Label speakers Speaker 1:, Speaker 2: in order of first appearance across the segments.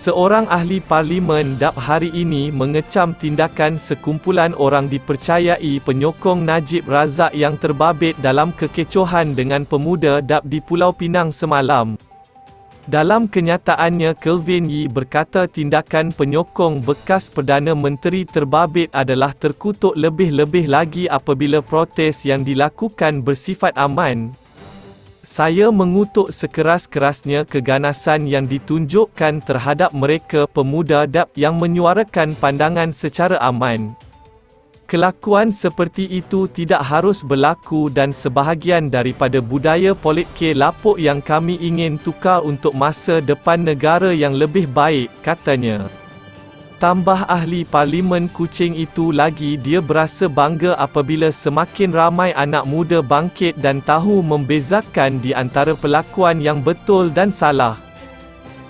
Speaker 1: Seorang ahli parlimen DAP hari ini mengecam tindakan sekumpulan orang dipercayai penyokong Najib Razak yang terbabit dalam kekecohan dengan pemuda DAP di Pulau Pinang semalam. Dalam kenyataannya, Kelvin Yee berkata tindakan penyokong bekas Perdana Menteri terbabit adalah terkutuk lebih-lebih lagi apabila protes yang dilakukan bersifat aman. Saya mengutuk sekeras-kerasnya keganasan yang ditunjukkan terhadap mereka pemuda DAP yang menyuarakan pandangan secara aman. Kelakuan seperti itu tidak harus berlaku dan sebahagian daripada budaya politik lapuk yang kami ingin tukar untuk masa depan negara yang lebih baik, katanya. Tambah ahli parlimen Kuching itu lagi, dia berasa bangga apabila semakin ramai anak muda bangkit dan tahu membezakan di antara perlakuan yang betul dan salah.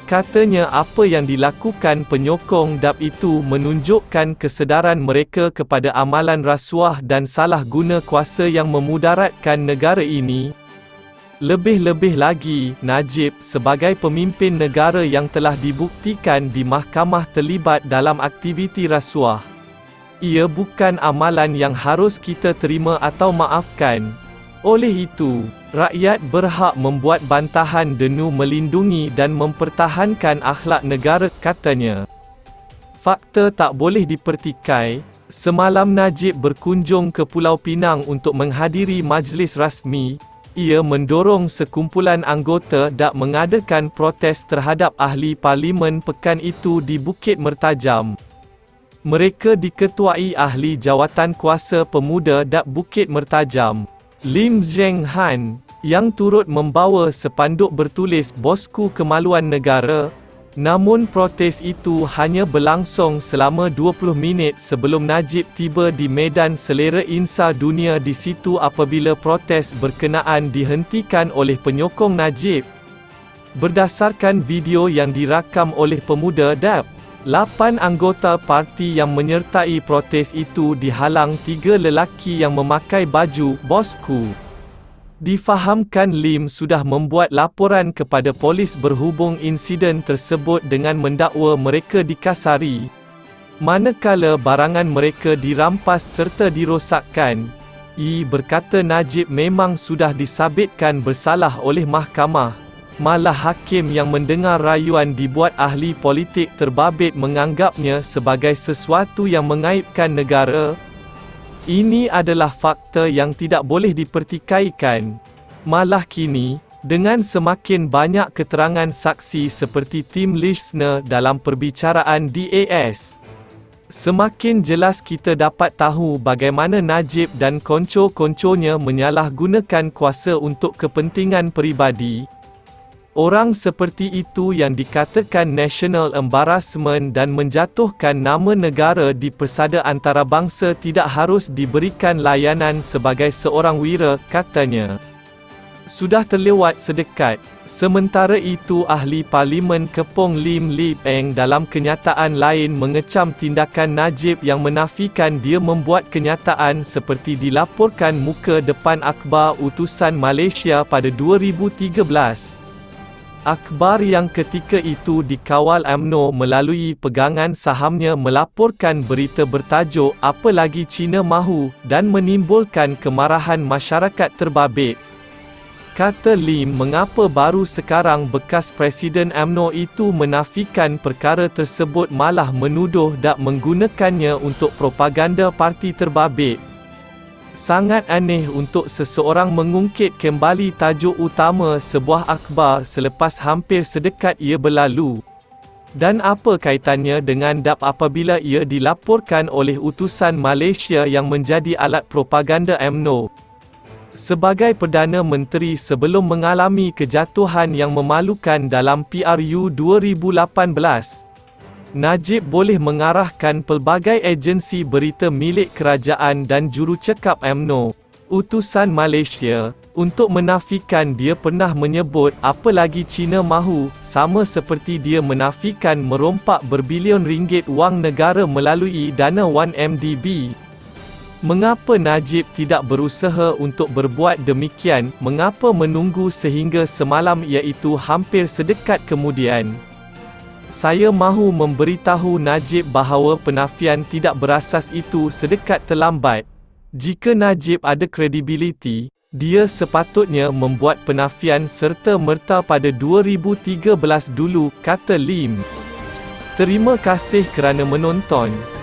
Speaker 1: Katanya apa yang dilakukan penyokong DAP itu menunjukkan kesedaran mereka kepada amalan rasuah dan salah guna kuasa yang memudaratkan negara ini. Lebih-lebih lagi, Najib, sebagai pemimpin negara yang telah dibuktikan di mahkamah terlibat dalam aktiviti rasuah. Ia bukan amalan yang harus kita terima atau maafkan. Oleh itu, rakyat berhak membuat bantahan denu melindungi dan mempertahankan akhlak negara, katanya. Fakta tak boleh dipertikai. Semalam Najib berkunjung ke Pulau Pinang untuk menghadiri majlis rasmi. Ia mendorong sekumpulan anggota DAP mengadakan protes terhadap ahli parlimen pekan itu di Bukit Mertajam. Mereka diketuai ahli jawatan kuasa pemuda DAP Bukit Mertajam, Lim Zheng Han, yang turut membawa sepanduk bertulis "Bosku Kemaluan Negara". Namun protes itu hanya berlangsung selama 20 minit sebelum Najib tiba di Medan Selera Insa Dunia. Di situ apabila protes berkenaan dihentikan oleh penyokong Najib. Berdasarkan video yang dirakam oleh pemuda DAP, 8 anggota parti yang menyertai protes itu dihalang 3 lelaki yang memakai baju "Bosku". Difahamkan Lim sudah membuat laporan kepada polis berhubung insiden tersebut dengan mendakwa mereka dikasari, manakala barangan mereka dirampas serta dirosakkan. Yee berkata Najib memang sudah disabitkan bersalah oleh mahkamah. Malah hakim yang mendengar rayuan dibuat ahli politik terbabit menganggapnya sebagai sesuatu yang mengaibkan negara. Ini adalah fakta yang tidak boleh dipertikaikan. Malah kini, dengan semakin banyak keterangan saksi seperti Tim Lischner dalam perbicaraan DAS, semakin jelas kita dapat tahu bagaimana Najib dan konco-konconya menyalahgunakan kuasa untuk kepentingan peribadi. Orang seperti itu yang dikatakan national embarrassment dan menjatuhkan nama negara di persada antarabangsa tidak harus diberikan layanan sebagai seorang wira, katanya. Sudah terlewat sedekat. Sementara itu ahli parlimen Kepong Lim Lip Eng dalam kenyataan lain mengecam tindakan Najib yang menafikan dia membuat kenyataan seperti dilaporkan muka depan akhbar utusan Malaysia pada 2013. Akhbar yang ketika itu dikawal UMNO melalui pegangan sahamnya melaporkan berita bertajuk "Apa lagi Cina mahu" dan menimbulkan kemarahan masyarakat terbabit. Kata Lim, mengapa baru sekarang bekas Presiden UMNO itu menafikan perkara tersebut malah menuduh DAP menggunakannya untuk propaganda parti terbabit. Sangat aneh untuk seseorang mengungkit kembali tajuk utama sebuah akhbar selepas hampir sedekat ia berlalu. Dan apa kaitannya dengan DAP apabila ia dilaporkan oleh utusan Malaysia yang menjadi alat propaganda UMNO? Sebagai Perdana Menteri sebelum mengalami kejatuhan yang memalukan dalam PRU 2018, Najib boleh mengarahkan pelbagai agensi berita milik kerajaan dan jurucakap UMNO, utusan Malaysia, untuk menafikan dia pernah menyebut "apa lagi Cina mahu", sama seperti dia menafikan merompak berbilion ringgit wang negara melalui dana 1MDB. Mengapa Najib tidak berusaha untuk berbuat demikian? Mengapa menunggu sehingga semalam, iaitu hampir sedekat kemudian? Saya mahu memberitahu Najib bahawa penafian tidak berasas itu sedekat terlambat. Jika Najib ada kredibiliti, dia sepatutnya membuat penafian serta-merta pada 2013 dulu, kata Lim. Terima kasih kerana menonton.